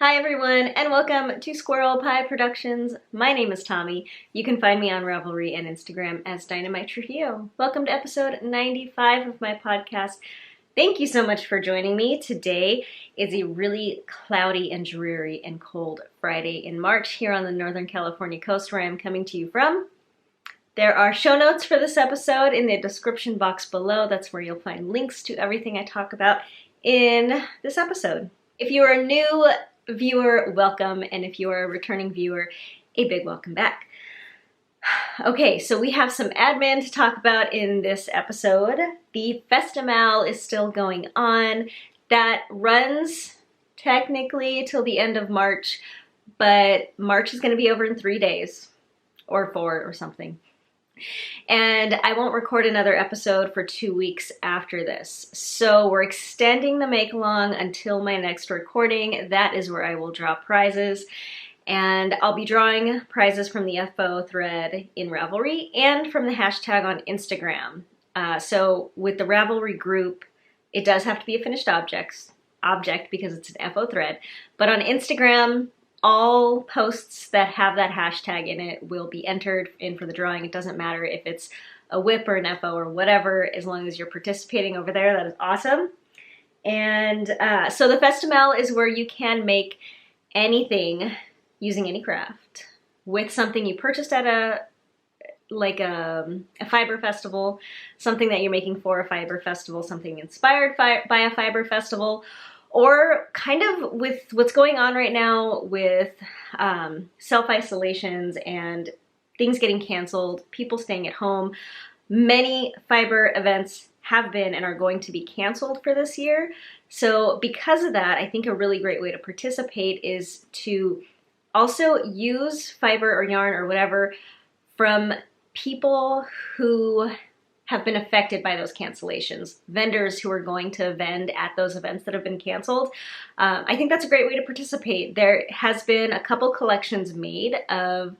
Hi everyone, and welcome to Squirrel Pie Productions. My name is Tommi. You can find me on Ravelry and Instagram as DynamiteTrujillo. Welcome to episode 95 of my podcast. Thank you so much for joining me. Today is a really cloudy and dreary and cold Friday in March here on the Northern California coast where I'm coming to you from. There are show notes for this episode in the description box below. That's where you'll find links to everything I talk about in this episode. If you are a new viewer, welcome, and if you are a returning viewer, a big welcome back. Okay, so we have some admin to talk about in this episode. The FestiMAL is still going on. That runs technically till the end of March, but March is going to be over in 3 days, or 4 or something. And I won't record another episode for 2 weeks after this. So we're extending the make-along until my next recording. That is where I will draw prizes. And I'll be drawing prizes from the FO thread in Ravelry and from the hashtag on Instagram. So with the Ravelry group, it does have to be a finished object because it's an FO thread. But on Instagram, all posts that have that hashtag in it will be entered in for the drawing. It doesn't matter if it's a whip or an FO or whatever, as long as you're participating over there. That is awesome. And so the FestiMAL is where you can make anything using any craft with something you purchased at a fiber festival, something that you're making for a fiber festival, something inspired by a fiber festival, or kind of with what's going on right now with self-isolations and things getting canceled, people staying at home. Many fiber events have been and are going to be canceled for this year. So because of that, I think a really great way to participate is to also use fiber or yarn or whatever from people who have been affected by those cancellations, vendors who are going to vend at those events that have been canceled. I think that's a great way to participate. There has been a couple collections made of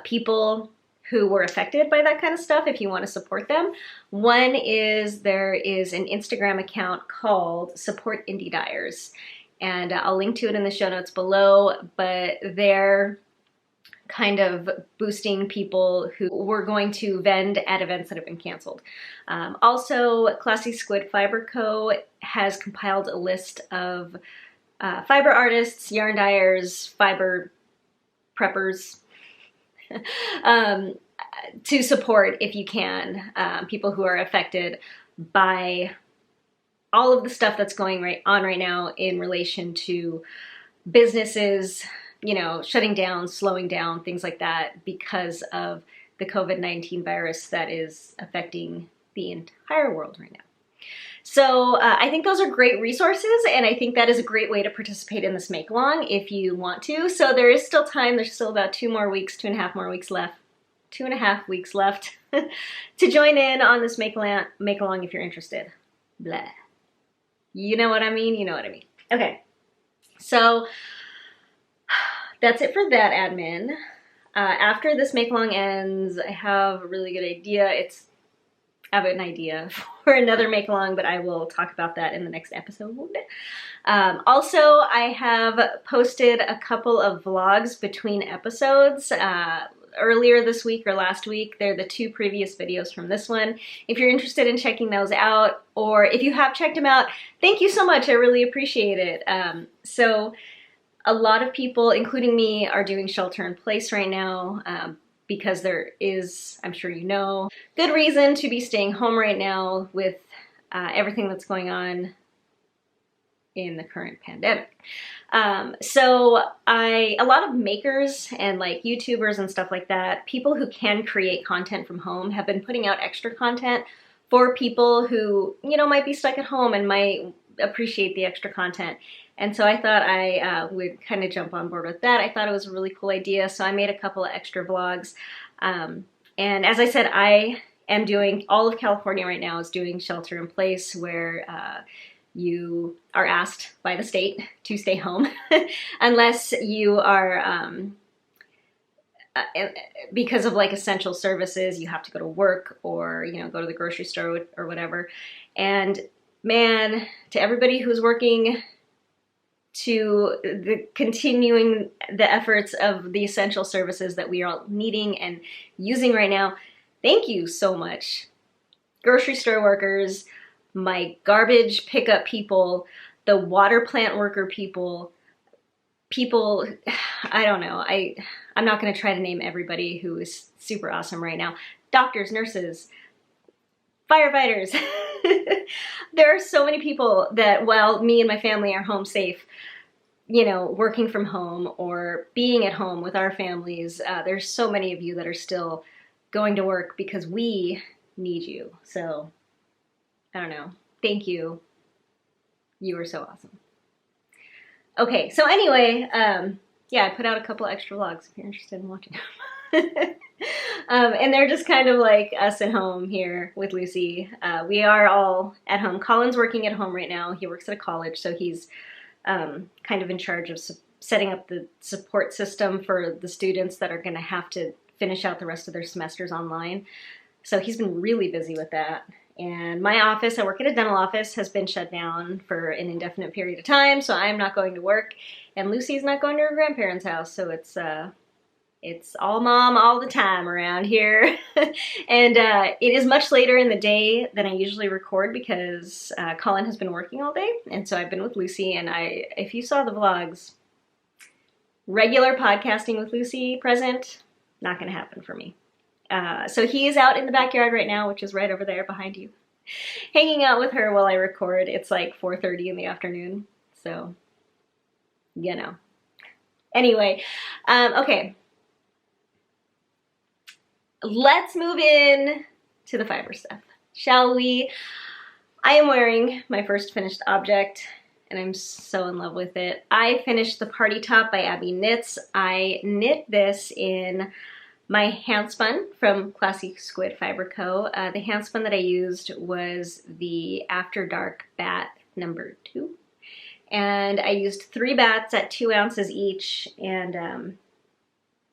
people who were affected by that kind of stuff if you want to support them. One is there is an Instagram account called Support Indie Dyers, and I'll link to it in the show notes below, but they're kind of boosting people who were going to vend at events that have been canceled. Also, Classy Squid Fiber Co. has compiled a list of fiber artists, yarn dyers, fiber preppers to support, if you can, people who are affected by all of the stuff that's going on right now in relation to businesses, you know, shutting down, slowing down, things like that because of the COVID-19 virus that is affecting the entire world right now. So I think those are great resources, and I think that is a great way to participate in this make-along if you want to. So there is still time. There's still about 2.5 more weeks left. 2.5 weeks left to join in on this make-along if you're interested. Blah. You know what I mean? You know what I mean. Okay. So that's it for that admin. After this make-along ends, I have a really good idea. I have an idea for another make-along, but I will talk about that in the next episode. Also, I have posted a couple of vlogs between episodes earlier this week or last week. They're the 2 previous videos from this one. If you're interested in checking those out, or if you have checked them out, thank you so much. I really appreciate it. So a lot of people, including me, are doing shelter in place right now because there is, I'm sure you know, good reason to be staying home right now with everything that's going on in the current pandemic. So a lot of makers and like YouTubers and stuff like that, people who can create content from home, have been putting out extra content for people who, you know, might be stuck at home and might appreciate the extra content. And so I thought I would kind of jump on board with that. I thought it was a really cool idea, so I made a couple of extra vlogs. And as I said, I am doing, all of California right now is doing shelter in place, where you are asked by the state to stay home unless you are, because of like essential services, you have to go to work or, you know, go to the grocery store or whatever. And man, to everybody who's working to the continuing the efforts of the essential services that we are all needing and using right now. Thank you so much. Grocery store workers, my garbage pickup people, the water plant worker people, I don't know. I'm not going to try to name everybody who is super awesome right now. Doctors, nurses, firefighters. There are so many people that while me and my family are home safe, you know, working from home or being at home with our families, there's so many of you that are still going to work because we need you. So, I don't know. Thank you. You are so awesome. Okay, so anyway, yeah, I put out a couple extra vlogs if you're interested in watching them. And they're just kind of like us at home here with Lucy. We are all at home. Colin's working at home right now. He works at a college, so he's kind of in charge of setting up the support system for the students that are going to have to finish out the rest of their semesters online. So he's been really busy with that. And my office, I work at a dental office, has been shut down for an indefinite period of time, so I'm not going to work. And Lucy's not going to her grandparents' house, so it's all mom all the time around here. And it is much later in the day than I usually record because Colin has been working all day, and so I've been with Lucy. And if you saw the vlogs, regular podcasting with Lucy present, not going to happen for me. So he is out in the backyard right now, which is right over there behind you, hanging out with her while I record. It's like 4:30 in the afternoon, so, you know. Anyway, okay. Let's move in to the fiber stuff, shall we? I am wearing my first finished object, and I'm so in love with it. I finished the Party Top by Abby Knits. I knit this in my handspun from Classy Squid Fiber Co. The handspun that I used was the After Dark Bat number 2. And I used 3 bats at 2 ounces each, and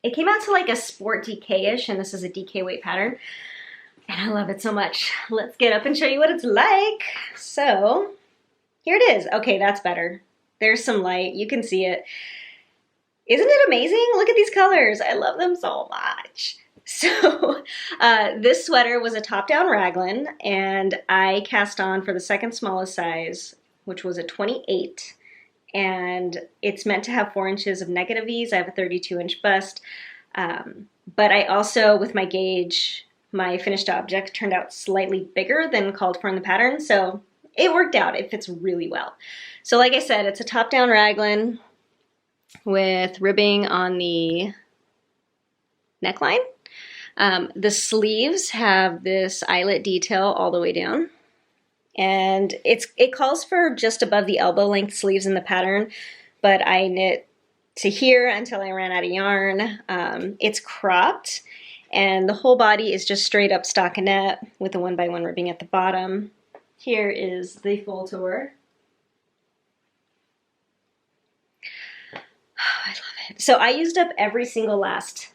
it came out to like a sport DK-ish, and this is a DK weight pattern. And I love it so much. Let's get up and show you what it's like. So, here it is. Okay, that's better. There's some light, you can see it. Isn't it amazing? Look at these colors. I love them so much. So this sweater was a top-down raglan, and I cast on for the second smallest size, which was a 28. And it's meant to have 4 inches of negative ease. I have a 32-inch bust. But I also, with my gauge, my finished object turned out slightly bigger than called for in the pattern. So it worked out. It fits really well. So like I said, it's a top-down raglan with ribbing on the neckline. The sleeves have this eyelet detail all the way down, and it calls for just above the elbow length sleeves in the pattern, but I knit to here until I ran out of yarn. It's cropped, and the whole body is just straight up stockinette with the 1x1 ribbing at the bottom. Here is the full tour. I love it. So I used up every single last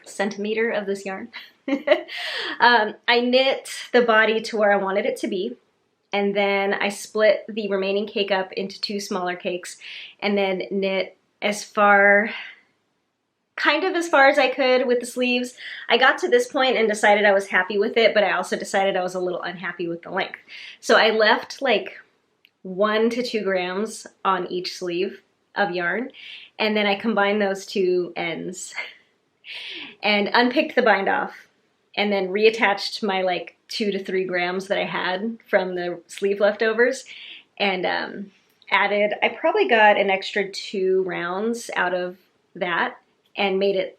centimeter of this yarn. I knit the body to where I wanted it to be, and then I split the remaining cake up into 2 smaller cakes, and then knit kind of as far as I could with the sleeves. I got to this point and decided I was happy with it, but I also decided I was a little unhappy with the length. So I left like 1 to 2 grams on each sleeve of yarn, and then I combined those 2 ends and unpicked the bind off, and then reattached my like 2 to 3 grams that I had from the sleeve leftovers, and added, I probably got an extra 2 rounds out of that and made it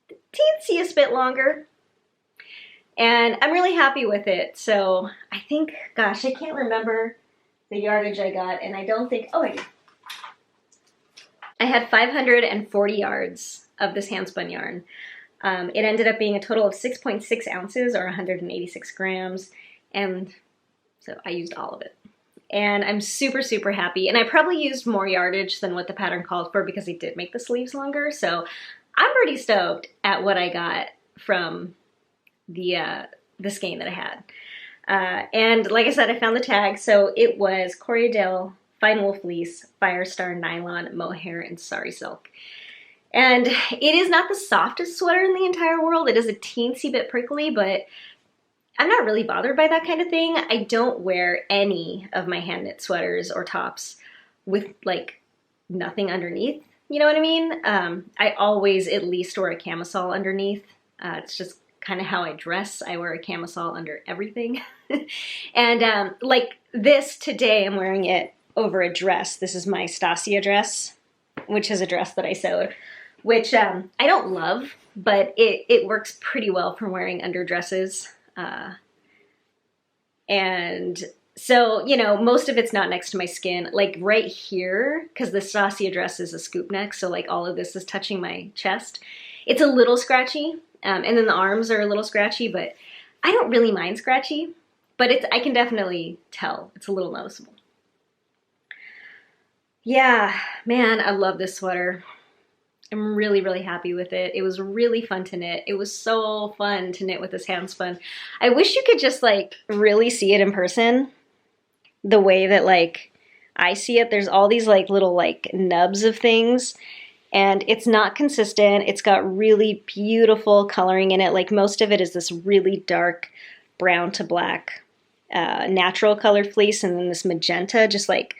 the teensiest bit longer. And I'm really happy with it. So I think, gosh, I can't remember the yardage I got, and I don't think, oh, I do. I had 540 yards of this handspun yarn. It ended up being a total of 6.6 ounces or 186 grams, and so I used all of it. And I'm super, super happy. And I probably used more yardage than what the pattern called for because I did make the sleeves longer, so I'm pretty stoked at what I got from the skein that I had. And like I said, I found the tag, so it was Corriedale fine wool fleece, Firestar nylon, mohair, and sari silk. And it is not the softest sweater in the entire world. It is a teensy bit prickly, but I'm not really bothered by that kind of thing. I don't wear any of my hand knit sweaters or tops with like nothing underneath. You know what I mean? I always at least wear a camisole underneath. It's just kind of how I dress. I wear a camisole under everything. And like this today, I'm wearing it over a dress. This is my Stasia dress, which is a dress that I sewed, which I don't love, but it works pretty well for wearing under dresses. And so, you know, most of it's not next to my skin, like right here, because the Stasia dress is a scoop neck, so like all of this is touching my chest. It's a little scratchy, and then the arms are a little scratchy, but I don't really mind scratchy, but I can definitely tell it's a little noticeable. Yeah, man, I love this sweater. I'm really, really happy with it. It was really fun to knit. It was so fun to knit with this hand spun. I wish you could just like really see it in person the way that like I see it. There's all these like little like nubs of things and it's not consistent. It's got really beautiful coloring in it. Like most of it is this really dark brown to black natural colored fleece, and then this magenta just like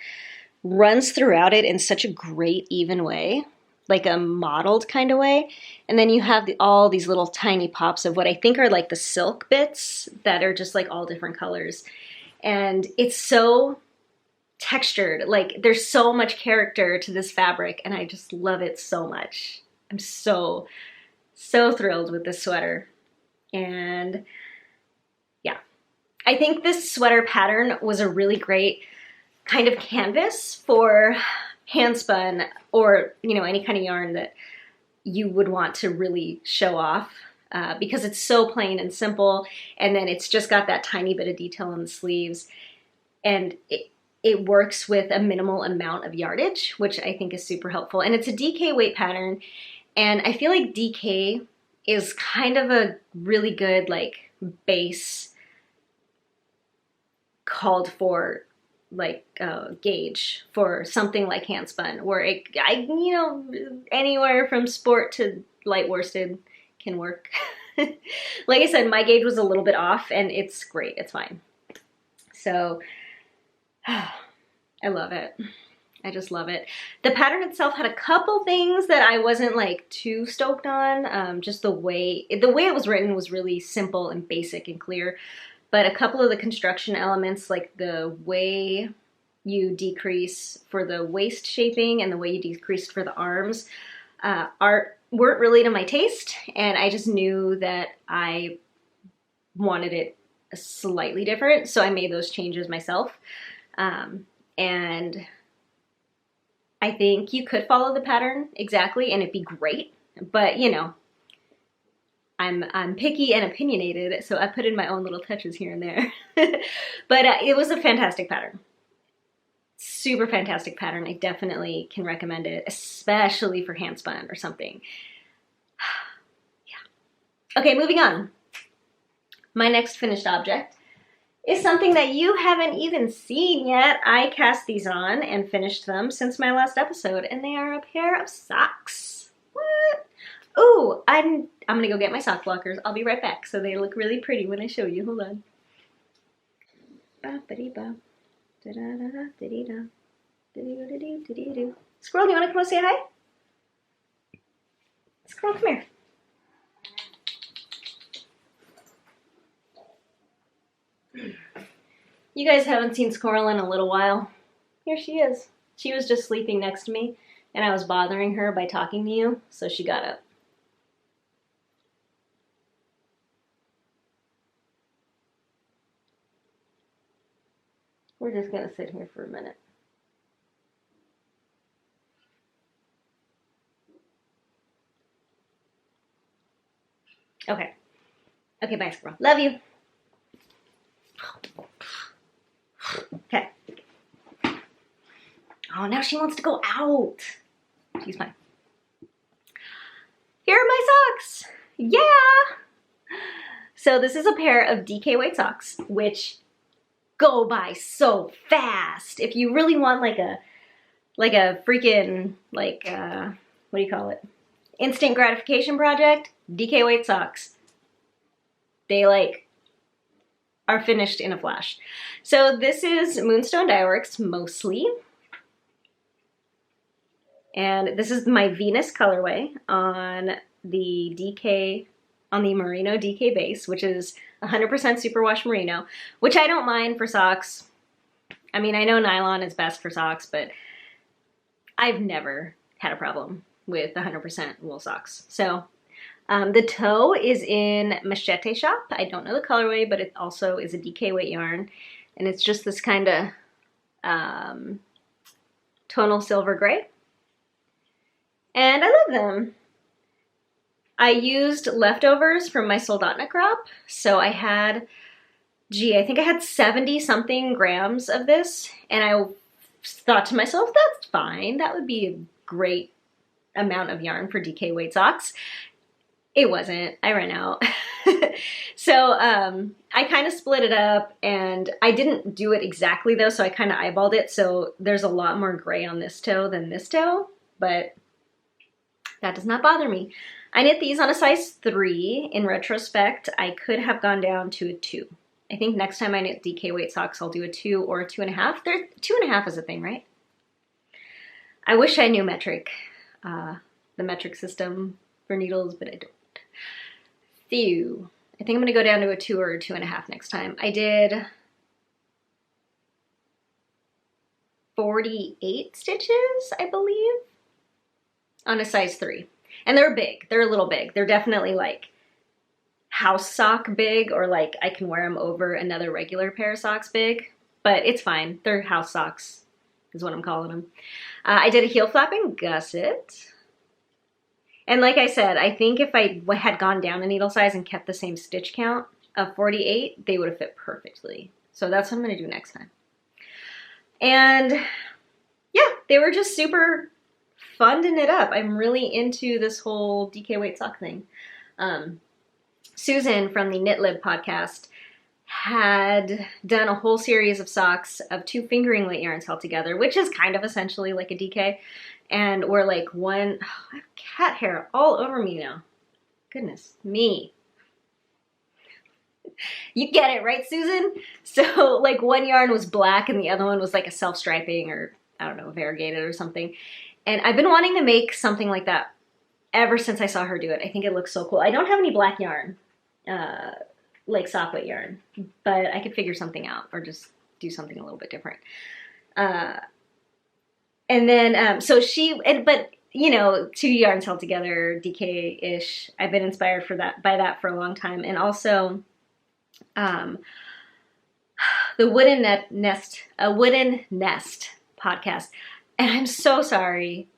runs throughout it in such a great even way, like a mottled kind of way. And then you have all these little tiny pops of what I think are like the silk bits that are just like all different colors. And it's so textured, like there's so much character to this fabric and I just love it so much. I'm so thrilled with this sweater. And yeah, I think this sweater pattern was a really great kind of canvas for hand spun or, you know, any kind of yarn that you would want to really show off because it's so plain and simple, and then it's just got that tiny bit of detail on the sleeves, and it works with a minimal amount of yardage, which I think is super helpful. And it's a DK weight pattern, and I feel like DK is kind of a really good like base called for like gauge for something like hand spun, where you know, anywhere from sport to light worsted can work. Like I said, my gauge was a little bit off and it's great, it's fine. So I love it. I just love it. The pattern itself had a couple things that I wasn't like too stoked on. Just the way it was written was really simple and basic and clear. But a couple of the construction elements, like the way you decrease for the waist shaping and the way you decreased for the arms, weren't really to my taste. And I just knew that I wanted it slightly different. So I made those changes myself. And I think you could follow the pattern exactly and it'd be great. But, you know, I'm picky and opinionated, so I put in my own little touches here and there. But it was a fantastic pattern. Super fantastic pattern. I definitely can recommend it, especially for hand spun or something. Yeah. Okay, moving on. My next finished object is something that you haven't even seen yet. I cast these on and finished them since my last episode, and they are a pair of socks. What? Ooh, I'm gonna go get my sock blockers. I'll be right back. So they look really pretty when I show you. Hold on. Squirrel, you wanna come and say hi? Squirrel, come here. You guys haven't seen Squirrel in a little while. Here she is. She was just sleeping next to me, and I was bothering her by talking to you, so she got up. We're just gonna sit here for a minute. Okay. Okay, bye, Squirrel. Love you. Okay. Oh, now she wants to go out. She's fine. Here are my socks. Yeah. So this is a pair of DK white socks, which go by so fast. If you really want like a freaking, like, what do you call it? Instant gratification project, DK weight socks. They like are finished in a flash. So this is Moonstone Dyeworks mostly. And this is my Venus colorway on the DK, on the merino DK base, which is 100% superwash merino, which I don't mind for socks. I mean, I know nylon is best for socks, but I've never had a problem with 100% wool socks. So the toe is in Machete Shoppe. I don't know the colorway, but it also is a DK weight yarn. And it's just this kind of tonal silver gray. And I love them. I used leftovers from my Soldotna crop. So I had, I think I had 70 something grams of this. And I thought to myself, that's fine. That would be a great amount of yarn for DK weight socks. It wasn't. I ran out. So I kind of split it up, and I didn't do it exactly though, so I kind of eyeballed it. So there's a lot more gray on this toe than this toe, but that does not bother me. I knit these on a size 3. In retrospect, I could have gone down to a 2. I think next time I knit DK weight socks, I'll do a 2 or a 2.5. 2.5 is a thing, right? I wish I knew metric, the metric system for needles, but I don't. So I think I'm gonna go down to a 2 or a 2.5 next time. I did 48 stitches, I believe, on a size 3. And they're big, they're a little big. They're definitely like house sock big, or like I can wear them over another regular pair of socks big, but it's fine. They're house socks is what I'm calling them. I did a heel flapping gusset. And like I said, I think if I had gone down a needle size and kept the same stitch count of 48, they would have fit perfectly. So that's what I'm gonna do next time. And yeah, they were just super fun to knit up. I'm really into this whole DK weight sock thing. Susan from the KnitLib podcast had done a whole series of socks of 2 fingering weight yarns held together, which is kind of essentially like a DK. And we're like I have cat hair all over me now. Goodness me. You get it, right, Susan? So like one yarn was black and the other one was like a self-striping, or I don't know, variegated or something. And I've been wanting to make something like that ever since I saw her do it. I think it looks so cool. I don't have any black yarn, like sock weight yarn, but I could figure something out or just do something a little bit different. And then, but you know, 2 yarns held together, DK-ish. I've been inspired by that for a long time. And also, the Wooden Nest podcast. And I'm so sorry.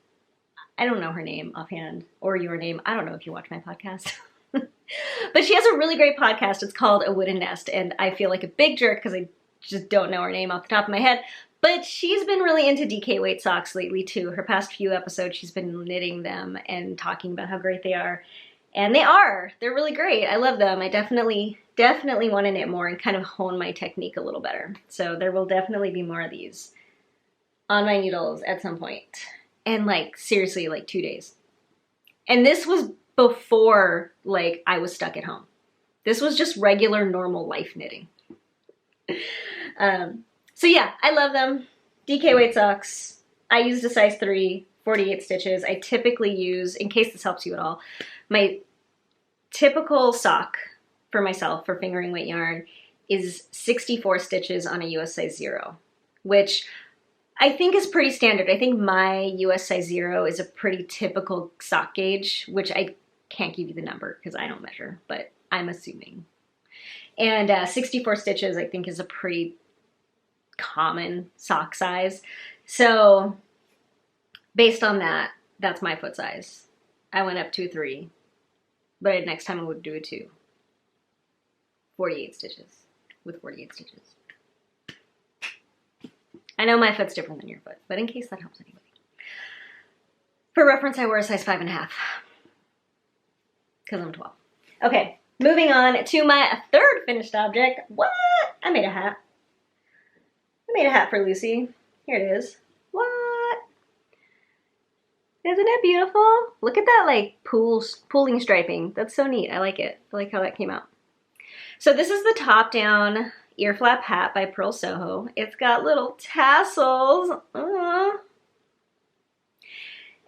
I don't know her name offhand, or your name. I don't know if you watch my podcast. But she has a really great podcast. It's called A Wooden Nest. And I feel like a big jerk because I just don't know her name off the top of my head. But she's been really into DK weight socks lately too. Her past few episodes, she's been knitting them and talking about how great they are. And they're really great. I love them. I definitely want to knit more and kind of hone my technique a little better. So there will definitely be more of these on my needles at some point. And like, seriously, like 2 days. And this was before like I was stuck at home. This was just regular, normal life knitting. So yeah, I love them. DK weight socks. I used a size 3, 48 stitches. I typically use, in case this helps you at all, my typical sock for myself for fingering weight yarn is 64 stitches on a US size 0, which I think is pretty standard. I think my US size 0 is a pretty typical sock gauge, which I can't give you the number because I don't measure, but I'm assuming. And 64 stitches I think is a pretty common sock size. So based on that, that's my foot size. I went up to a 3, but next time I would do a 2. 48 stitches with 48 stitches. I know my foot's different than your foot, but in case that helps anybody. For reference, I wear a size 5.5 because I'm 12. Okay, moving on to my third finished object. What? I made a hat. made a hat for Lucy. Here it is. What? Isn't it beautiful? Look at that like pooling striping. That's so neat. I like it. I like how that came out. So this is the top down ear flap hat by Purl Soho. It's got little tassels.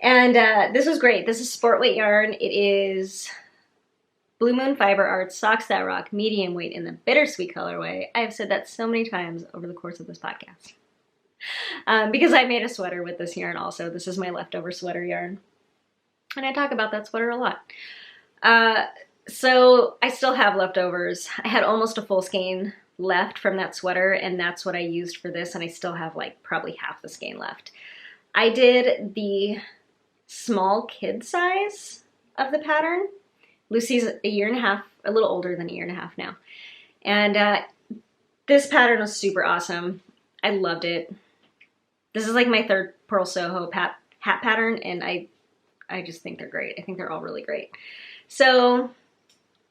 And this was great. This is sport weight yarn. It is Blue Moon Fiber Arts Socks That Rock medium weight in the bittersweet colorway. I have said that so many times over the course of this podcast. Because I made a sweater with this yarn also. This is my leftover sweater yarn. And I talk about that sweater a lot. So I still have leftovers. I had almost a full skein left from that sweater, and that's what I used for this, and I still have like probably half the skein left. I did the small kid size of the pattern. Lucy's a year and a half, a little older than a year and a half now. And this pattern was super awesome. I loved it. This is like my third Purl Soho hat pattern, and I just think they're great. I think they're all really great. So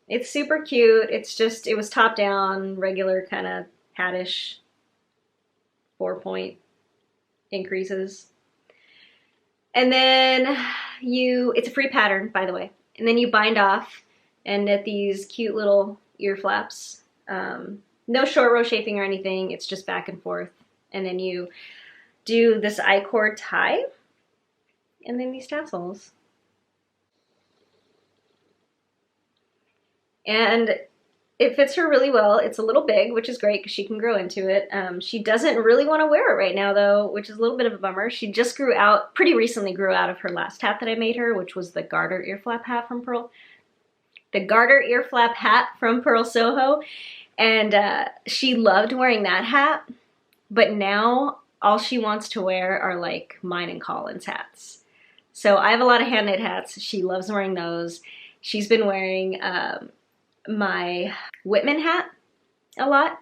it's super cute. It's just, it was top down, regular kind of hattish 4-point increases. And then it's a free pattern, by the way. And then you bind off and knit these cute little ear flaps. No short row shaping or anything. It's just back and forth. And then you do this I-cord tie and then these tassels. And it fits her really well. It's a little big, which is great because she can grow into it. She doesn't really want to wear it right now though, which is a little bit of a bummer. She just pretty recently grew out of her last hat that I made her, which was the garter ear flap hat from Purl. The garter ear flap hat from Purl Soho. And she loved wearing that hat, but now all she wants to wear are like mine and Colin's hats. So I have a lot of hand knit hats. She loves wearing those. She's been wearing my Whitman hat a lot.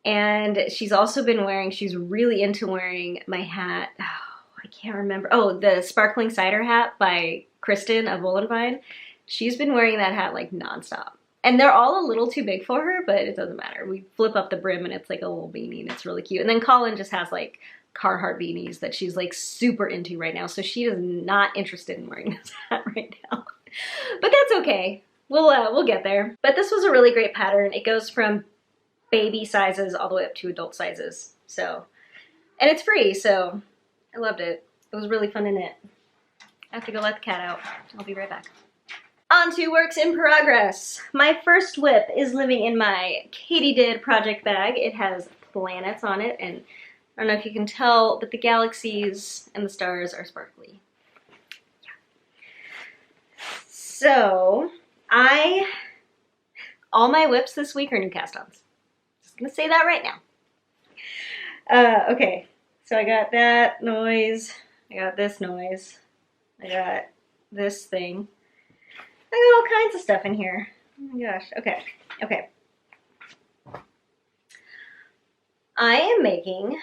And she's also been she's really into wearing my hat. Oh, I can't remember. Oh, the Sparkling Cider hat by Kristen of Woolenvine. She's been wearing that hat like nonstop. And they're all a little too big for her, but it doesn't matter. We flip up the brim and it's like a little beanie and it's really cute. And then Colin just has like Carhartt beanies that she's like super into right now. So she is not interested in wearing this hat right now. But that's okay. We'll get there. But this was a really great pattern. It goes from baby sizes all the way up to adult sizes. So, and it's free, so I loved it. It was really fun to knit. I have to go let the cat out. I'll be right back. On to works in progress. My first whip is living in my Katydid project bag. It has planets on it, and I don't know if you can tell, but the galaxies and the stars are sparkly. Yeah. So, all my whips this week are new cast-ons. Just gonna say that right now. Okay, so I got that noise, I got this noise, I got this thing. I got all kinds of stuff in here. Oh my gosh, okay. I am making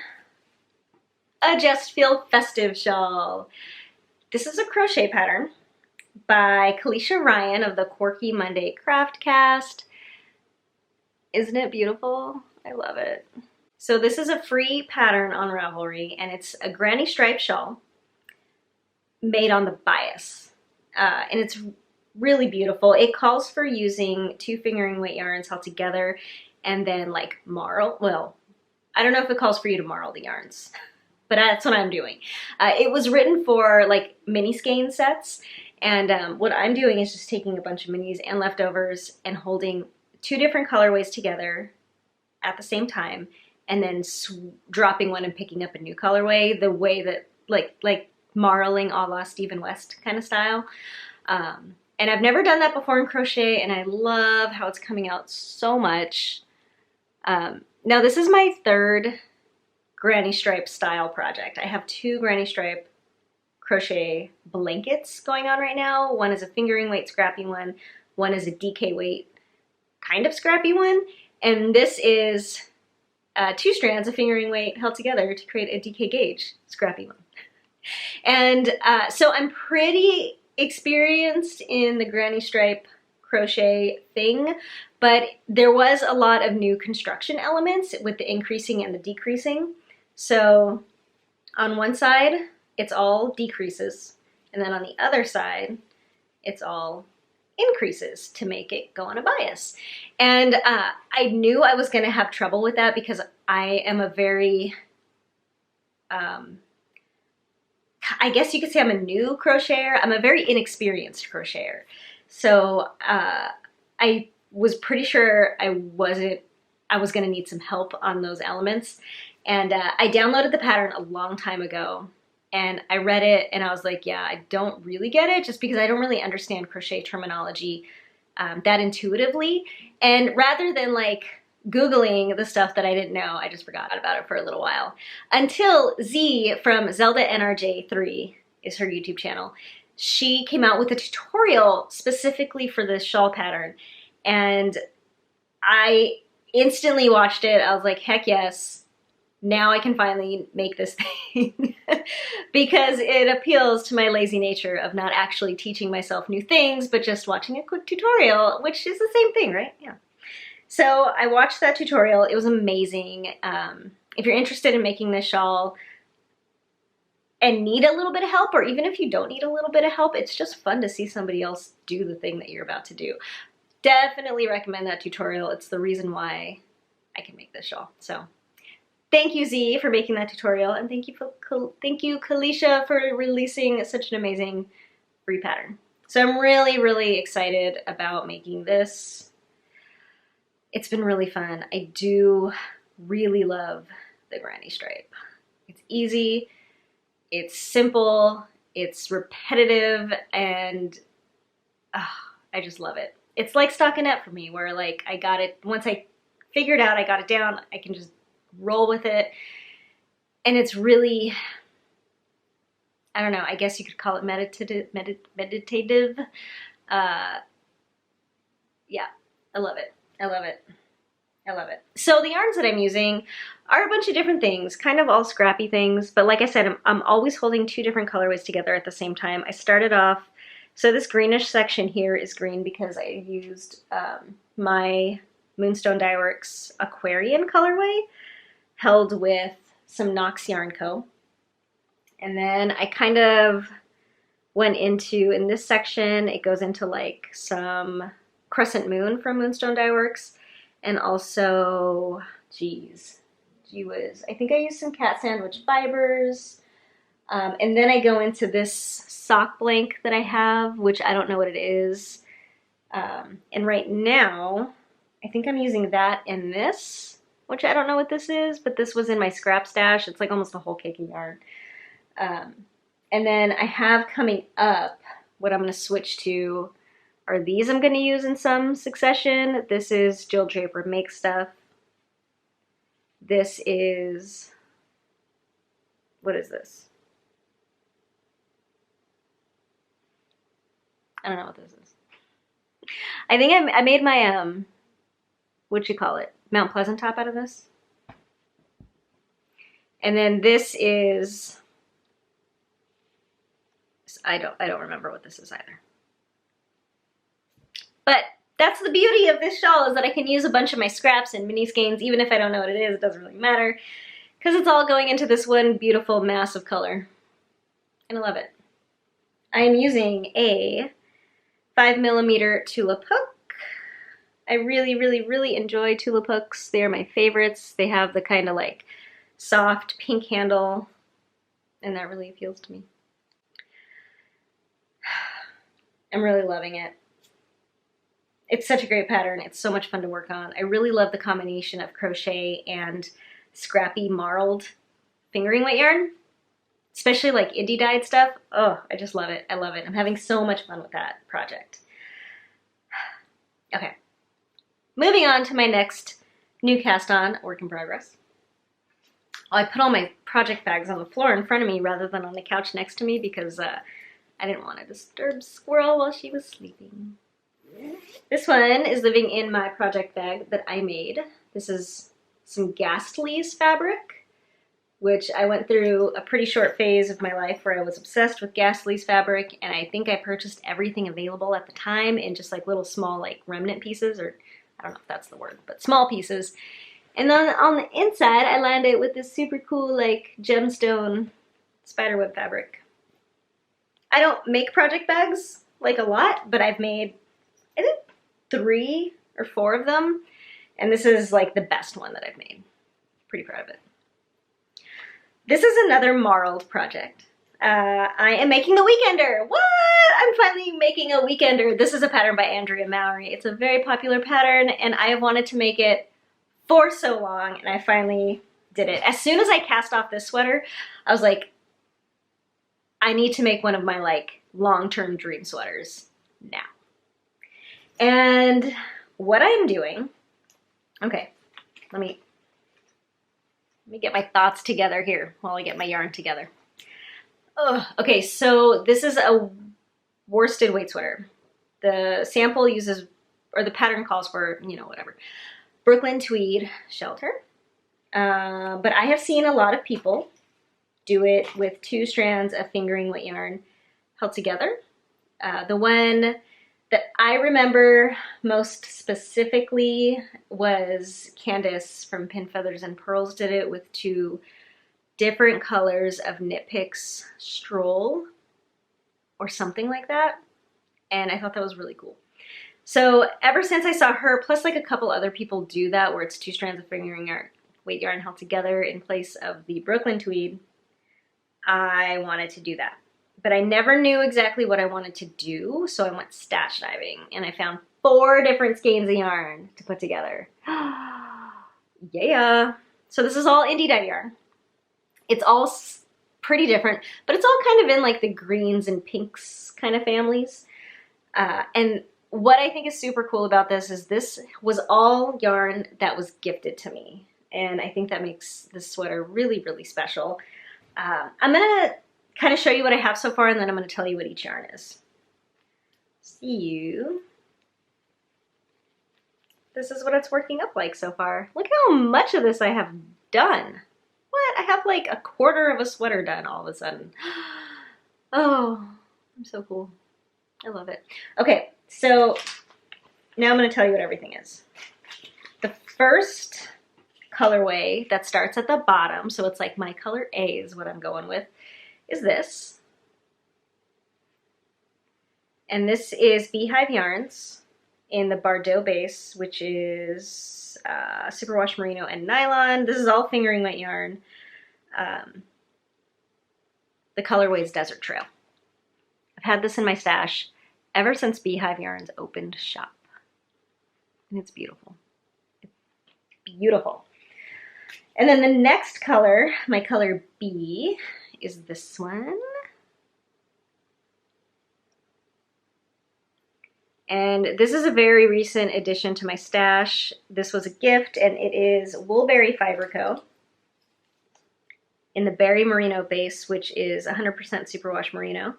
a Just Feel Festive shawl. This is a crochet pattern by Kalisha Ryan of the Quirky Monday Craft Cast. Isn't it beautiful? I love it. So this is a free pattern on Ravelry, and it's a granny stripe shawl made on the bias. And it's really beautiful. It calls for using 2 fingering weight yarns held together and then like marl. Well, I don't know if it calls for you to marl the yarns, but that's what I'm doing. It was written for like mini skein sets, and what I'm doing is just taking a bunch of minis and leftovers and holding 2 different colorways together at the same time, and then dropping one and picking up a new colorway, the way that like marling a la Stephen West kind of style. And I've never done that before in crochet, and I love how it's coming out so much. Now this is my 3rd granny stripe style project. I have 2 granny stripe crochet blankets going on right now. One is a fingering weight scrappy one. One is a DK weight kind of scrappy one. And this is 2 strands of fingering weight held together to create a DK gauge scrappy one. And so I'm pretty experienced in the granny stripe crochet thing, but there was a lot of new construction elements with the increasing and the decreasing. So on one side, it's all decreases, and then on the other side, it's all increases to make it go on a bias. And I knew I was going to have trouble with that because I am a very, I guess you could say I'm a new crocheter. I'm a very inexperienced crocheter. So I was pretty sure I was going to need some help on those elements. And I downloaded the pattern a long time ago, and I read it and I was like, yeah, I don't really get it, just because I don't really understand crochet terminology that intuitively. And rather than like Googling the stuff that I didn't know, I just forgot about it for a little while. Until Z from Zelda NRJ3 is her YouTube channel. She came out with a tutorial specifically for this shawl pattern, and I instantly watched it. I was like, heck yes. Now I can finally make this thing because it appeals to my lazy nature of not actually teaching myself new things, but just watching a quick tutorial, which is the same thing, right? Yeah. So I watched that tutorial. It was amazing. If you're interested in making this shawl and need a little bit of help, or even if you don't need a little bit of help, it's just fun to see somebody else do the thing that you're about to do. Definitely recommend that tutorial. It's the reason why I can make this shawl. So thank you, Z, for making that tutorial, and thank you, Kalisha, for releasing such an amazing free pattern. So I'm really, really excited about making this. It's been really fun. I do really love the granny stripe. It's easy, it's simple, it's repetitive, and I just love it. It's like stockinette for me, where like I got it, once I figured out I got it down, I can just roll with it. And it's really, I don't know, I guess you could call it meditative. Yeah, I love it. I love it. I love it. So the yarns that I'm using are a bunch of different things, kind of all scrappy things, but like I said, I'm always holding two different colorways together at the same time. I started off, so this greenish section here is green because I used my Moonstone Dyeworks Aquarian colorway, held with some Knox Yarn Co. And then I kind of went into, in this section, it goes into like some Crescent Moon from Moonstone Dyeworks, and also, geez whiz, I think I used some cat sandwich fibers. And then I go into this sock blank that I have, which I don't know what it is. And right now, I think I'm using that and this, which I don't know what this is, but this was in my scrap stash. It's like almost a whole cake of yarn. And then I have coming up, what I'm going to switch to are these I'm going to use in some succession. This is Jill Draper Make Stuff. This is, what is this? I don't know what this is. I think I made my, what'd you call it? Mount Pleasant top out of this. And then this is, I don't remember what this is either. But that's the beauty of this shawl, is that I can use a bunch of my scraps and mini skeins. Even if I don't know what it is, it doesn't really matter, because it's all going into this one beautiful mass of color. And I love it. I am using a 5mm tulip hook. I really, really, really enjoy tulip hooks. They are my favorites. They have the kind of like soft pink handle, and that really appeals to me. I'm really loving it. It's such a great pattern. It's so much fun to work on. I really love the combination of crochet and scrappy marled fingering weight yarn, especially like indie dyed stuff. Oh, I just love it. I love it. I'm having so much fun with that project. Okay, moving on to my next new cast on work in progress. I put all my project bags on the floor in front of me rather than on the couch next to me because I didn't want to disturb Squirrel while she was sleeping. This one is living in my project bag that I made. This is some Ghastly's fabric which I went through a pretty short phase of my life where I was obsessed with gas lease fabric, and I think I purchased everything available at the time in just like little small like remnant pieces, or I don't know if that's the word, but small pieces. And then on the inside, I landed with this super cool like gemstone spiderweb fabric. I don't make project bags like a lot, but I've made, I think, 3 or 4 of them. And this is like the best one that I've made. Pretty proud of it. This is another marled project. I am making the Weekender. What? I'm finally making a Weekender. This is a pattern by Andrea Mowry. It's a very popular pattern, and I have wanted to make it for so long, and I finally did it. As soon as I cast off this sweater, I was like, I need to make one of my like long-term dream sweaters now. And what I'm doing, okay, let me get my thoughts together here while I get my yarn together. Ugh. Okay, so this is a worsted weight sweater. The sample uses, or the pattern calls for, you know, whatever, Brooklyn tweed shelter. But I have seen a lot of people do it with 2 strands of fingering weight yarn held together. The one that I remember most specifically was Candace from Pinfeathers and Purls did it with 2 different colors of Knit Picks Stroll or something like that. And I thought that was really cool. So ever since I saw her, plus like a couple other people do that where it's 2 strands of fingering yarn, weight yarn held together in place of the Brooklyn tweed, I wanted to do that. But I never knew exactly what I wanted to do, so I went stash diving and I found 4 different skeins of yarn to put together. Yeah. So this is all indie dyed yarn. It's all pretty different, but it's all kind of in like the greens and pinks kind of families. And what I think is super cool about this is this was all yarn that was gifted to me. And I think that makes this sweater really, really special. I'm gonna kind of show you what I have so far, and then I'm gonna tell you what each yarn is. See you. This is what it's working up like so far. Look how much of this I have done. What? I have like a quarter of a sweater done all of a sudden. Oh, I'm so cool. I love it. Okay, so now I'm gonna tell you what everything is. The first colorway that starts at the bottom, so it's like my color A is what I'm going with, is this. And this is Beehive Yarns in the Bordeaux base, which is superwash merino and nylon. This is all fingering weight yarn. The colorway is Desert Trail. I've had this in my stash ever since Beehive Yarns opened shop. And it's beautiful. It's beautiful. And then the next color, my color B, is this one. And this is a very recent addition to my stash. This was a gift, and it is Woolberry Fiber Co. in the Berry Merino base, which is 100% superwash merino.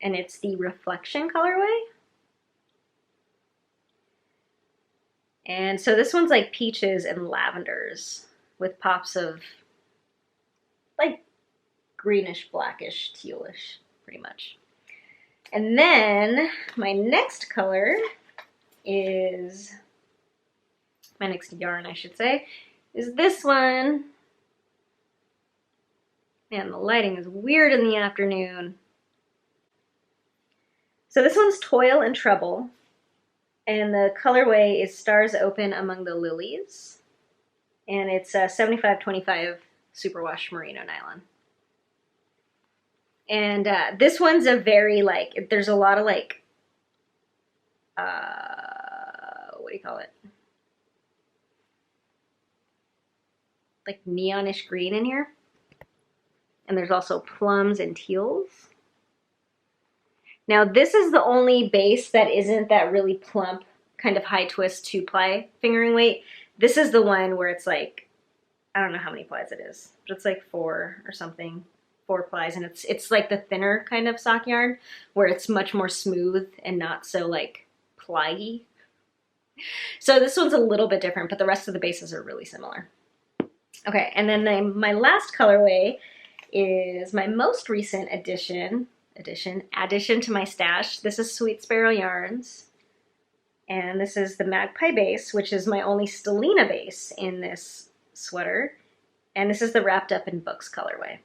And it's the Reflection colorway. And so this one's like peaches and lavenders with pops of like greenish, blackish, tealish, pretty much. And then my next color is, my next yarn I should say, is this one. Man, the lighting is weird in the afternoon. So this one's Toil and Trouble. And the colorway is Stars Open Among the Lilies. And it's a 75-25 superwash merino nylon. And this one's a very like, there's a lot of like, what do you call it? Like neonish green in here. And there's also plums and teals. Now this is the only base that isn't that really plump, kind of high twist 2-ply fingering weight. This is the one where it's like, I don't know how many plies it is, but it's like 4 or something, 4 plies. And it's like the thinner kind of sock yarn where it's much more smooth and not so like ply-y. So this one's a little bit different, but the rest of the bases are really similar. Okay, and then my last colorway is my most recent addition to my stash. This is Sweet Sparrow Yarns. And this is the Magpie base, which is my only Stellina base in this sweater. And this is the Wrapped Up in Books colorway.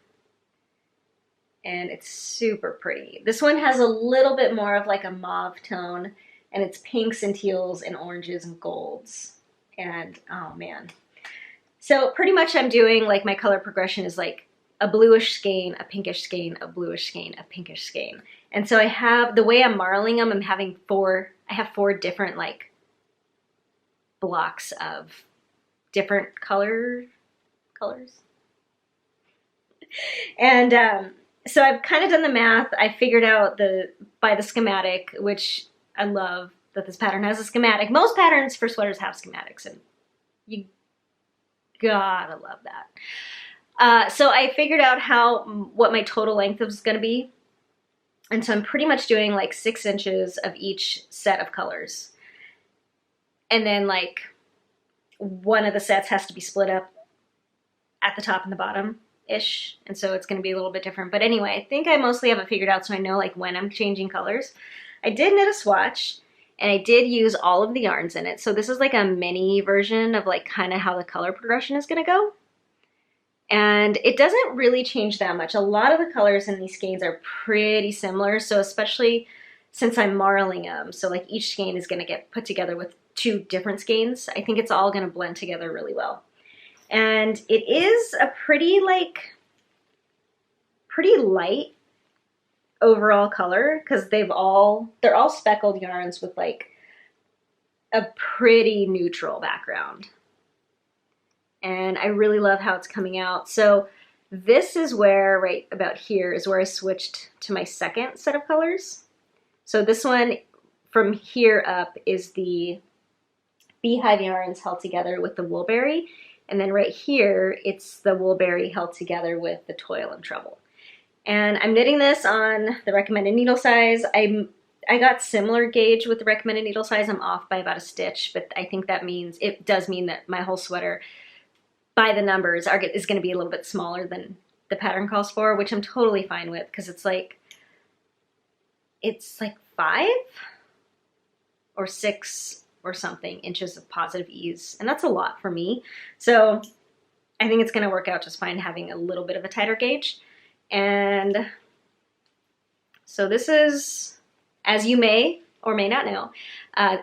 And it's super pretty. This one has a little bit more of like a mauve tone, and it's pinks and teals and oranges and golds. And oh man. So pretty much I'm doing like my color progression is like a bluish skein, a pinkish skein, a bluish skein, a pinkish skein. And so I have, the way I'm marling them, I have four different like blocks of different colors. And so I've kind of done the math. I figured out by the schematic, which I love that this pattern has a schematic. Most patterns for sweaters have schematics, and you gotta love that. So I figured out what my total length is going to be. And so I'm pretty much doing like 6 inches of each set of colors. And then like one of the sets has to be split up at the top and the bottom-ish. And so it's going to be a little bit different. But anyway, I think I mostly have it figured out so I know like when I'm changing colors. I did knit a swatch, and I did use all of the yarns in it. So this is like a mini version of like kind of how the color progression is going to go. And it doesn't really change that much. A lot of the colors in these skeins are pretty similar. So especially since I'm marling them, so like each skein is going to get put together with 2 different skeins, I think it's all going to blend together really well. And it is a pretty light overall color, because they're all speckled yarns with like a pretty neutral background. And I really love how it's coming out. So this is where, right about here, is where I switched to my second set of colors. So this one from here up is the Beehive yarns held together with the Woolberry. And then right here, it's the Woolberry held together with the Toil and Trouble. And I'm knitting this on the recommended needle size. I got similar gauge with the recommended needle size. I'm off by about a stitch, but I think it does mean that my whole sweater, by the numbers, is going to be a little bit smaller than the pattern calls for, which I'm totally fine with, because it's like 5 or 6 or something inches of positive ease, and that's a lot for me. So I think it's going to work out just fine having a little bit of a tighter gauge. And so this is, as you may or may not know,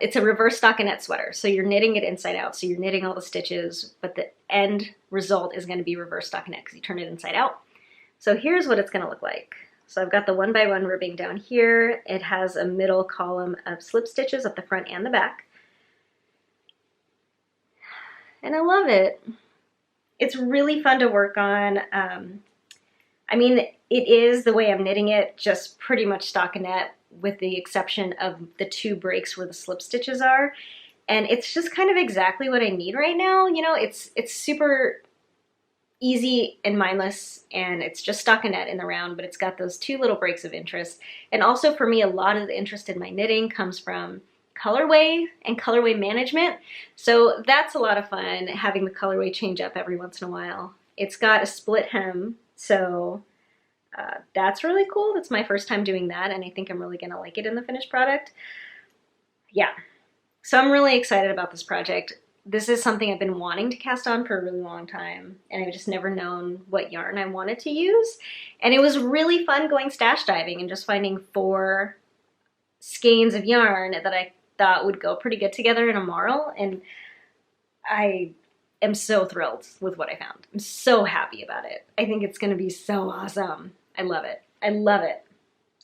it's a reverse stockinette sweater. So you're knitting it inside out. So you're knitting all the stitches, but the end result is going to be reverse stockinette because you turn it inside out. So here's what it's going to look like. So I've got the 1x1 ribbing down here. It has a middle column of slip stitches up the front and the back. And I love it. It's really fun to work on. I mean, it is, the way I'm knitting it, just pretty much stockinette, with the exception of the 2 breaks where the slip stitches are. And it's just kind of exactly what I need right now. You know, it's super easy and mindless, and it's just stockinette in the round, but it's got those 2 little breaks of interest. And also for me, a lot of the interest in my knitting comes from colorway and colorway management. So that's a lot of fun, having the colorway change up every once in a while. It's got a split hem, so that's really cool. That's my first time doing that, and I think I'm really gonna like it in the finished product. Yeah, so I'm really excited about this project. This is something I've been wanting to cast on for a really long time, and I've just never known what yarn I wanted to use. And it was really fun going stash diving and just finding 4 skeins of yarn that I thought would go pretty good together in a marl, and I am so thrilled with what I found. I'm so happy about it. I think it's gonna be so awesome. I love it. I love it.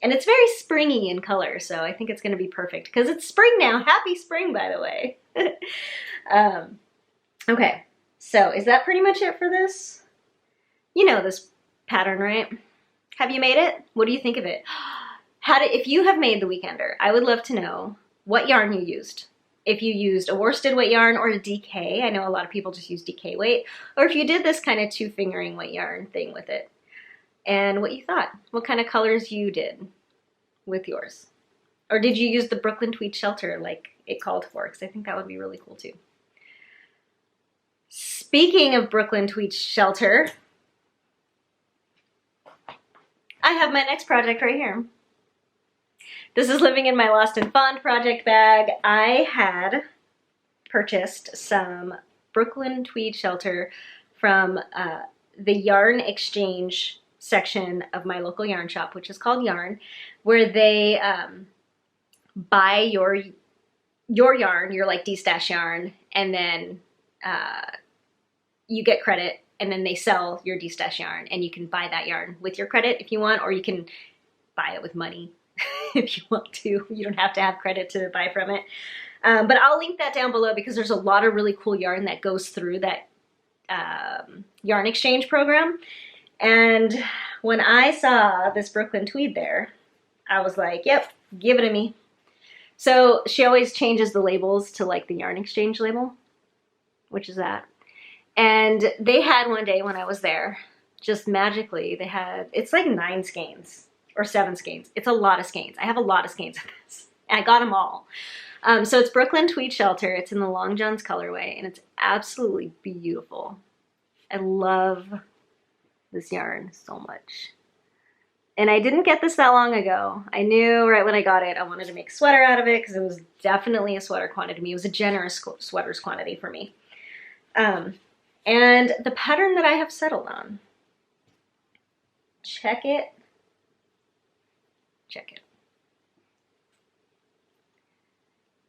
And it's very springy in color, so I think it's gonna be perfect, because it's spring now. Happy spring, by the way. Okay, so is that pretty much it for this? You know this pattern, right? Have you made it? What do you think of it? If you have made the Weekender, I would love to know what yarn you used. If you used a worsted weight yarn or a DK, I know a lot of people just use DK weight, or if you did this kind of 2-fingering weight yarn thing with it, and what you thought, what kind of colors you did with yours. Or did you use the Brooklyn Tweed Shelter like it called for? Because I think that would be really cool too. Speaking of Brooklyn Tweed Shelter, I have my next project right here. This is living in my Lost and Found project bag. I had purchased some Brooklyn Tweed Shelter from the yarn exchange section of my local yarn shop, which is called Yarn, where they buy your yarn, your like D-stash yarn, and then you get credit, and then they sell your D-stash yarn, and you can buy that yarn with your credit if you want, or you can buy it with money if you want to. You don't have to have credit to buy from it. But I'll link that down below because there's a lot of really cool yarn that goes through that yarn exchange program. And when I saw this Brooklyn Tweed there, I was like, yep, give it to me. So she always changes the labels to like the yarn exchange label, which is that. And they had one day when I was there, just magically, they had, it's like 9 skeins or 7 skeins. It's a lot of skeins. I have a lot of skeins of this. And I got them all. So it's Brooklyn Tweed Shelter. It's in the Long Johns colorway, and it's absolutely beautiful. I love this yarn so much. And I didn't get this that long ago. I knew right when I got it, I wanted to make a sweater out of it because it was definitely a sweater quantity to me. It was a generous sweaters quantity for me. And the pattern that I have settled on, check it. Check it.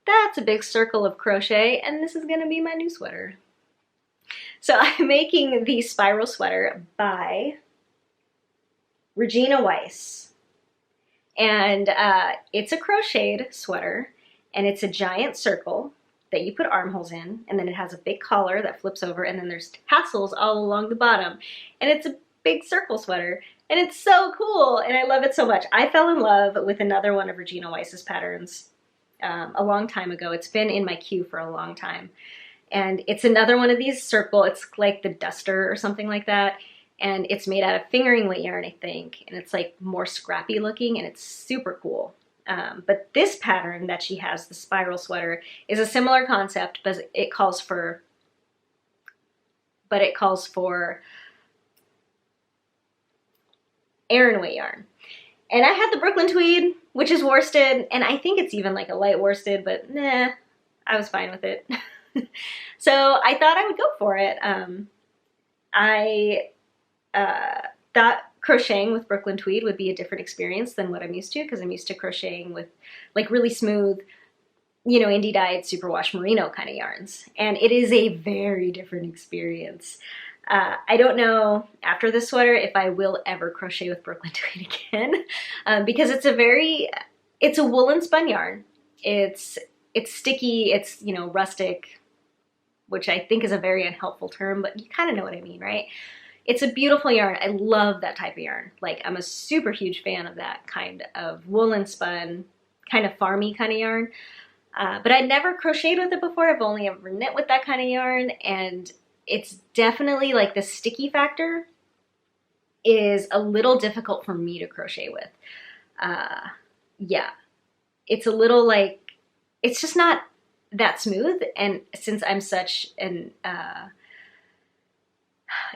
That's a big circle of crochet, and this is gonna be my new sweater. So I'm making the spiral sweater by Regina Weiss. And it's a crocheted sweater, and it's a giant circle that you put armholes in, and then it has a big collar that flips over, and then there's tassels all along the bottom. And it's a big circle sweater, and it's so cool, and I love it so much. I fell in love with another one of Regina Weiss's patterns a long time ago. It's been in my queue for a long time. And it's another one of these circle, it's like the Duster or something like that. And it's made out of fingering weight yarn, I think. And it's like more scrappy looking, and it's super cool. But this pattern that she has, the spiral sweater, is a similar concept, but it calls for Aran weight yarn. And I had the Brooklyn Tweed, which is worsted, and I think it's even like a light worsted, but nah, I was fine with it. So I thought I would go for it. I thought crocheting with Brooklyn Tweed would be a different experience than what I'm used to, because I'm used to crocheting with like really smooth, you know, indie dyed superwash merino kind of yarns. And it is a very different experience. I don't know after this sweater if I will ever crochet with Brooklyn Tweed again, because it's a woolen spun yarn. It's sticky, it's, you know, rustic, which I think is a very unhelpful term, but you kind of know what I mean, right? It's a beautiful yarn. I love that type of yarn. Like, I'm a super huge fan of that kind of woolen spun, kind of farmy kind of yarn. But I'd never crocheted with it before. I've only ever knit with that kind of yarn, and it's definitely like the sticky factor is a little difficult for me to crochet with. Yeah, it's a little like, it's just not that smooth. And since I'm such an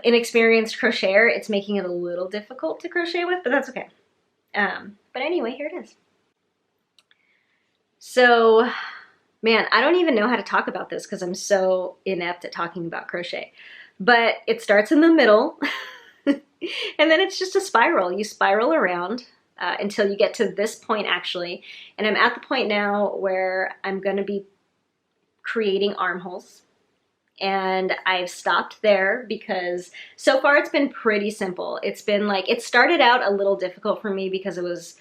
inexperienced crocheter, it's making it a little difficult to crochet with, but that's okay. But anyway, here it is. So, man, I don't even know how to talk about this because I'm so inept at talking about crochet. But it starts in the middle, and then it's just a spiral. You spiral around until you get to this point, actually. And I'm at the point now where I'm going to be creating armholes. And I've stopped there because so far it's been pretty simple. It's been like, it started out a little difficult for me because it was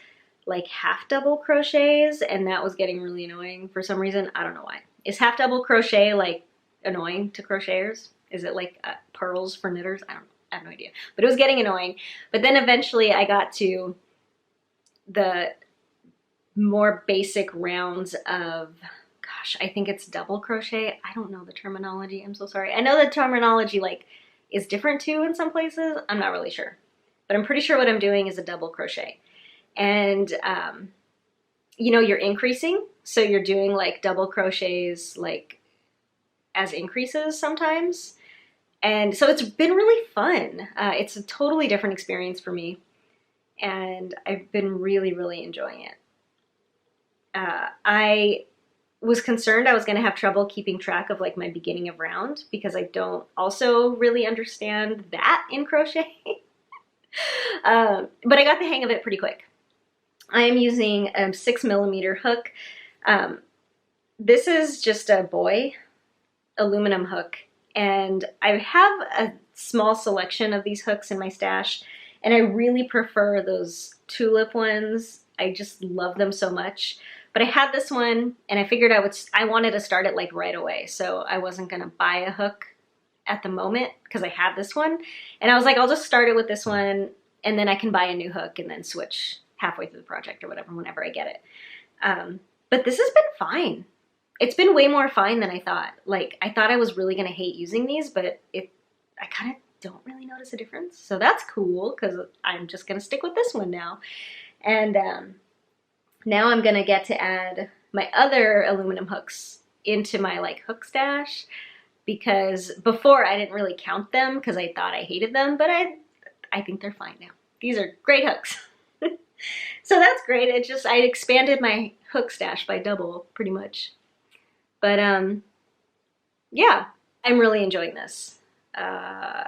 like half double crochets, and that was getting really annoying for some reason. I don't know why. Is half double crochet like annoying to crocheters? Is it like pearls for knitters? I have no idea. But it was getting annoying. But then eventually I got to the more basic rounds of, gosh, I think it's double crochet. I don't know the terminology. I'm so sorry. I know the terminology like is different too in some places. I'm not really sure. But I'm pretty sure what I'm doing is a double crochet. And, you know, you're increasing. So you're doing like double crochets like as increases sometimes. And so it's been really fun. It's a totally different experience for me, and I've been really, really enjoying it. I was concerned I was going to have trouble keeping track of like my beginning of round because I don't also really understand that in crochet. But I got the hang of it pretty quick. I am using a 6mm hook. This is just a boy aluminum hook, and I have a small selection of these hooks in my stash, and I really prefer those tulip ones. I just love them so much. But I had this one, and I figured I wanted to start it like right away, so I wasn't gonna buy a hook at the moment because I had this one, and I was like, I'll just start it with this one, and then I can buy a new hook and then switch halfway through the project or whatever whenever I get it. But this has been fine. It's been way more fine than I thought. Like, I thought I was really gonna hate using these, but I kind of don't really notice a difference. So that's cool because I'm just gonna stick with this one now. And now I'm gonna get to add my other aluminum hooks into my like hook stash, because before I didn't really count them because I thought I hated them, but I think they're fine now. These are great hooks. So that's great. It just, I expanded my hook stash by double pretty much. But yeah, I'm really enjoying this. I'm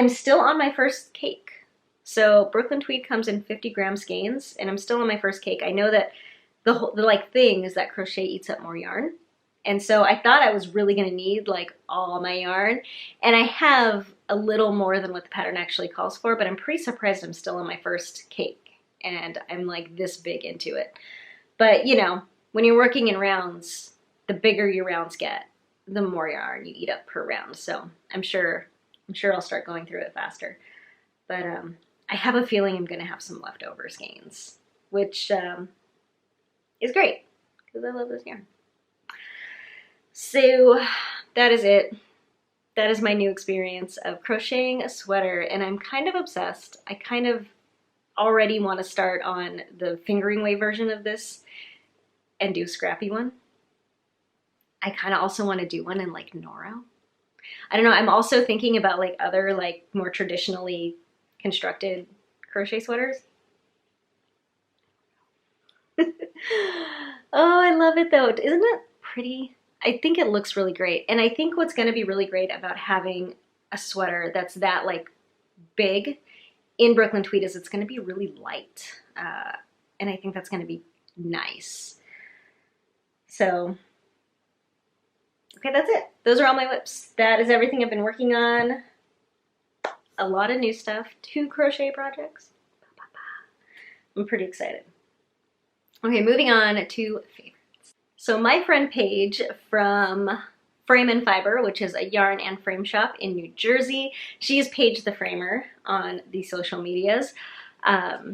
still on my first cake. So Brooklyn Tweed comes in 50-gram skeins, and I'm still on my first cake. I know that the like thing is that crochet eats up more yarn. And so I thought I was really gonna need like all my yarn, and I have a little more than what the pattern actually calls for, but I'm pretty surprised I'm still on my first cake, and I'm like this big into it. But you know, when you're working in rounds, the bigger your rounds get, the more yarn you eat up per round. So I'm sure I'll start going through it faster. But I have a feeling I'm gonna have some leftover skeins, which is great because I love this yarn. So that is it. That is my new experience of crocheting a sweater, and I'm kind of obsessed. I kind of already want to start on the fingering weight version of this and do a scrappy one. I kind of also want to do one in like Noro. I don't know, I'm also thinking about like other like more traditionally constructed crochet sweaters. Oh, I love it though. Isn't it pretty? I think it looks really great. And I think what's gonna be really great about having a sweater that's that like big in Brooklyn Tweed is it's gonna be really light. And I think that's gonna be nice. So, okay, that's it. Those are all my whips. That is everything I've been working on. A lot of new stuff, 2 crochet projects. I'm pretty excited. Okay, moving on to favorites. So my friend Paige from Frame and Fiber, which is a yarn and frame shop in New Jersey. She is Paige the Framer on the social medias. Has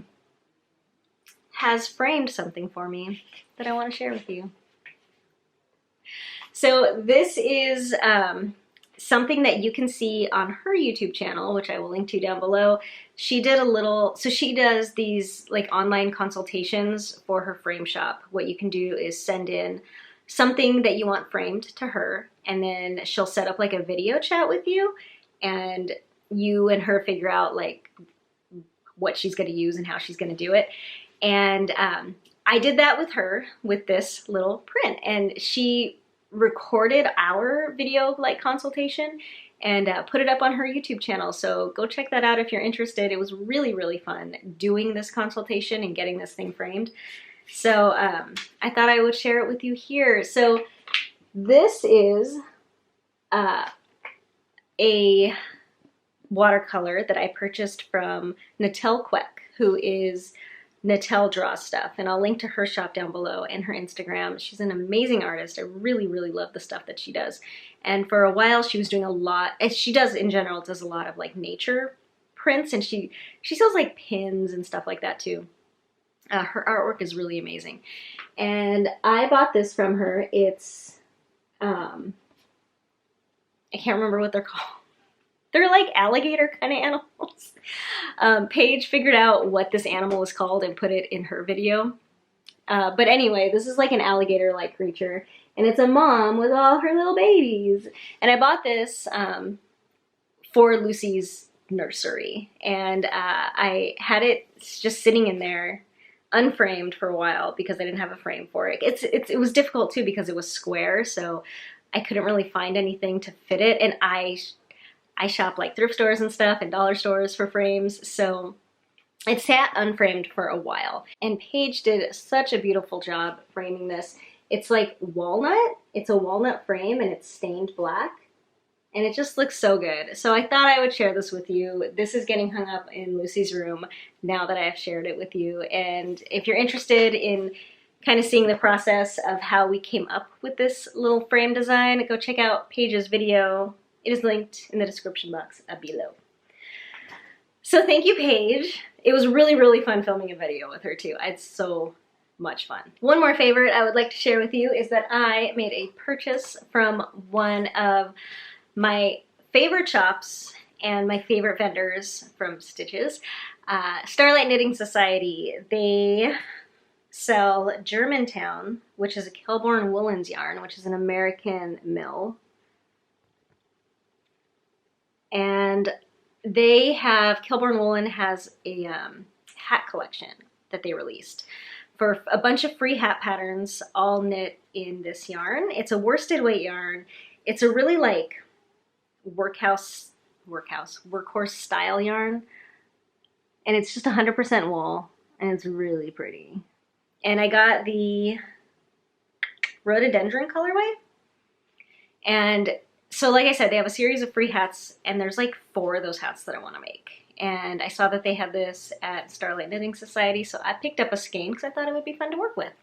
framed something for me that I want to share with you. So this is something that you can see on her YouTube channel, which I will link to down below. She did a little, so she does these like online consultations for her frame shop. What you can do is send in something that you want framed to her, and then she'll set up like a video chat with you, and you and her figure out like what she's going to use and how she's going to do it. And I did that with her with this little print, and she recorded our video like consultation and put it up on her YouTube channel. So go check that out if you're interested. It was really, really fun doing this consultation and getting this thing framed. So I thought I would share it with you here. So this is a watercolor that I purchased from Natelle Quek, who is Natelle Draws Stuff, and I'll link to her shop down below and her Instagram. She's an amazing artist. I really, really love the stuff that she does. And for a while she was doing a lot, as she does in general, does a lot of like nature prints, and she sells like pins and stuff like that too. Her artwork is really amazing. And I bought this from her. It's, I can't remember what they're called. They're like alligator kind of animals. Paige figured out what this animal was called and put it in her video. But anyway, this is like an alligator-like creature, And it's a mom with all her little babies. And I bought this for Lucy's nursery. And I had it just sitting in there unframed for a while because I didn't have a frame for it. It was difficult too because it was square, so I couldn't really find anything to fit it. And I shop like thrift stores and stuff and dollar stores for frames, so it sat unframed for a while. And Paige did such a beautiful job framing this. It's like walnut. It's a walnut frame and it's stained black. And it just looks so good. So I thought I would share this with you. This is getting hung up in Lucy's room now that I have shared it with you. And if you're interested in kind of seeing the process of how we came up with this little frame design, go check out Paige's video. It is linked in the description box below. So thank you, Paige. It was really, really fun filming a video with her too. It's so much fun. One more favorite I would like to share with you is that I made a purchase from one of my favorite shops and my favorite vendors from Stitches, Starlight Knitting Society. They sell Germantown, which is a Kelbourne Woolens yarn, which is an American mill. And they have, Kelbourne Woolen has a hat collection that they released for a bunch of free hat patterns, all knit in this yarn. It's a worsted weight yarn. It's a really like workhorse style yarn, and it's just 100% wool, and it's really pretty. And I got the rhododendron colorway, and so like I said, they have a series of free hats, and there's like 4 of those hats that I want to make. And I saw that they had this at Starlight Knitting Society, so I picked up a skein because I thought it would be fun to work with.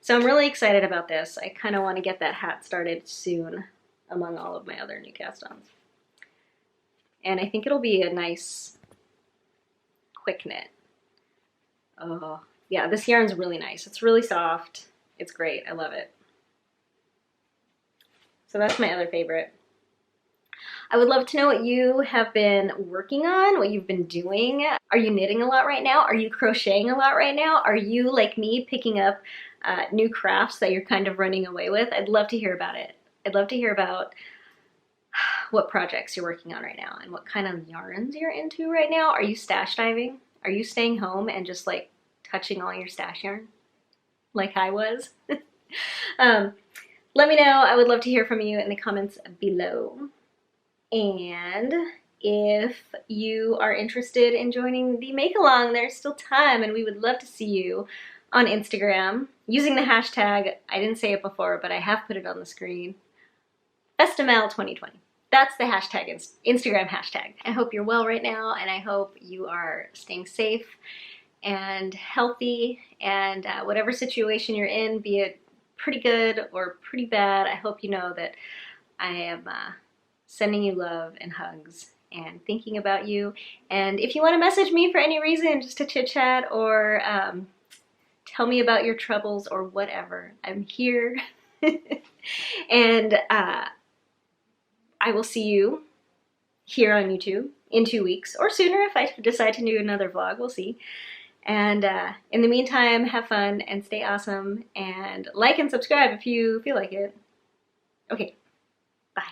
So I'm really excited about this. I kind of want to get that hat started soon among all of my other new cast-ons. And I think it'll be a nice quick knit. Oh, yeah, this yarn's really nice. It's really soft. It's great. I love it. So that's my other favorite. I would love to know what you have been working on, what you've been doing. Are you knitting a lot right now? Are you crocheting a lot right now? Are you, like me, picking up new crafts that you're kind of running away with? I'd love to hear about it. I'd love to hear about what projects you're working on right now and what kind of yarns you're into right now. Are you stash diving? Are you staying home and just like touching all your stash yarn like I was? Let me know. I would love to hear from you in the comments below. And if you are interested in joining the make-along, there's still time, and we would love to see you on Instagram using the hashtag, I didn't say it before, but I have put it on the screen, FestiMAL 2020. That's the hashtag, Instagram hashtag. I hope you're well right now, and I hope you are staying safe and healthy, and whatever situation you're in, be it pretty good or pretty bad, I hope you know that I am sending you love and hugs and thinking about you. And if you want to message me for any reason, just to chit chat or tell me about your troubles or whatever, I'm here. And I will see you here on YouTube in 2 weeks or sooner if I decide to do another vlog. We'll see. And in the meantime, have fun and stay awesome, and like and subscribe if you feel like it. Okay, bye.